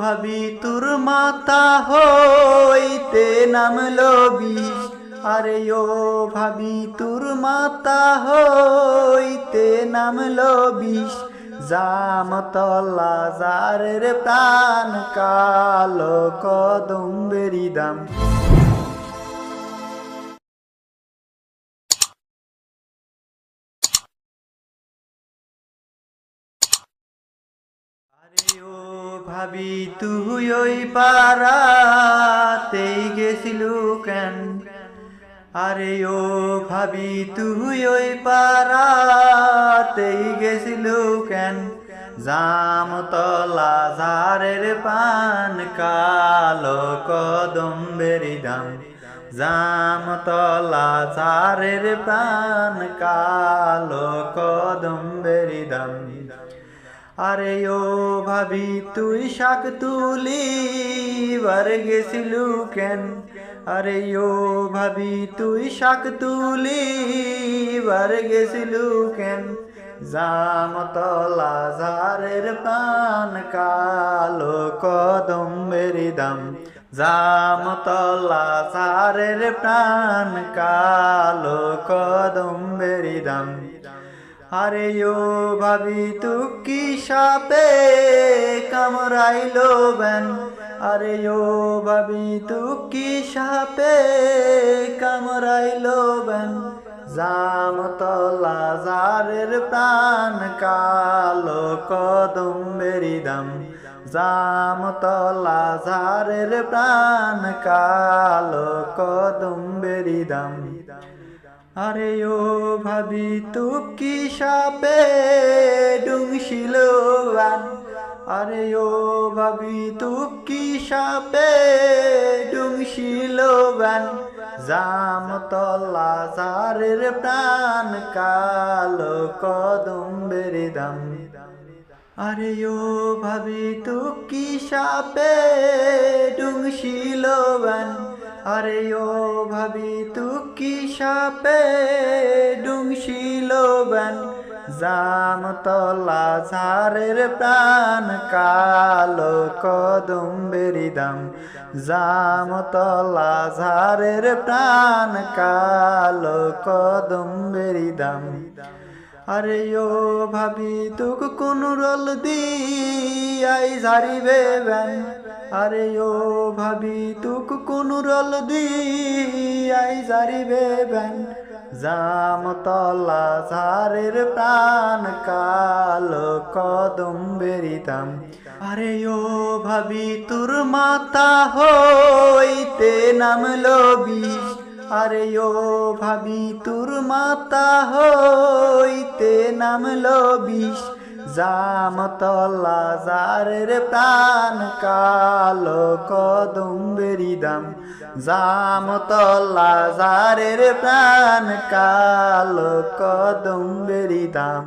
ভাবি তোর মাথা হইতে নামলো বিষ, আরে ও ভাবি তোর মাথা হইতে নামলো বিষ, জামতলা যারের প্রাণ কালো কদম্বেরি দাম। আরে ও ভাবি তুই ওই পাড়াতেই গেছিলু কেন, আরে ও ভাবি তুই ওই পাড়াতেই গেছিলু কেন, জামতলা ঝাড়ের পান কালো কদম্বেরি দাম, জামতলা ঝাড়ের পান কালো কদম্বেরি দাম। আরে ও ভাবি তুই শাক তুলিবার গেছিলু কেন, আরে ও ভাবি তুই শাক তুলিবার গেছিলু কেন, জামতলা ঝাড়ের পান কালো কদম্বেরি দাম, জামতলা ঝাড়ের প্রাণ কালো কদম্বেরি দাম। আরে ও ভাবি তু কি সাপে কামড়াইলো বেন, আরে ও ভাবি তু কি সাপে কামড়াইলো বেন, জামতলা ঝাড়ের প্রাণ কালো কদম্বেরি দাম, জামতলা ঝাড়ের প্রাণ কালো কদম্বেরি দাম। আরে ও ভাবি তু কি সাপে ডুংছিল বান, আরে ও ভাবি তু কি সাপে ডুংছিল বান, জামতলা ঝাড়ের প্রাণ কালো কদম্বেরি দাম। আরে ও ভাবি তু কি সাপে ডুংছিল বান, আরে ও ভাবি তু কি সাপে ডুংছিল বান, জামতলা ঝাড়ের প্রাণ কালো কদম্বেরি দাম, জামতলা ঝাড়ের প্রাণ কালো কদম্বেরি দাম। আরে ও ভাবি তুক কোন রল দিয়াই ঝাড়িবে বেন, আরে ও ভাবি তুক কোন রল দিয়াই ঝাড়িবে বেন, জামতলা ঝাড়ের প্রাণ কালো কদম্বেরি দাম। আরে ও ভাবি তোর মাথা হইতে নামলো বিষ, আরে ও ভাবি তোর মাথা হইতে নামলো বিষ, জামতলা ঝাড়ের প্রাণ কালো কদম্বেরি দাম, জামতলা ঝাড়ের প্রাণ কালো কদম্বেরি দাম।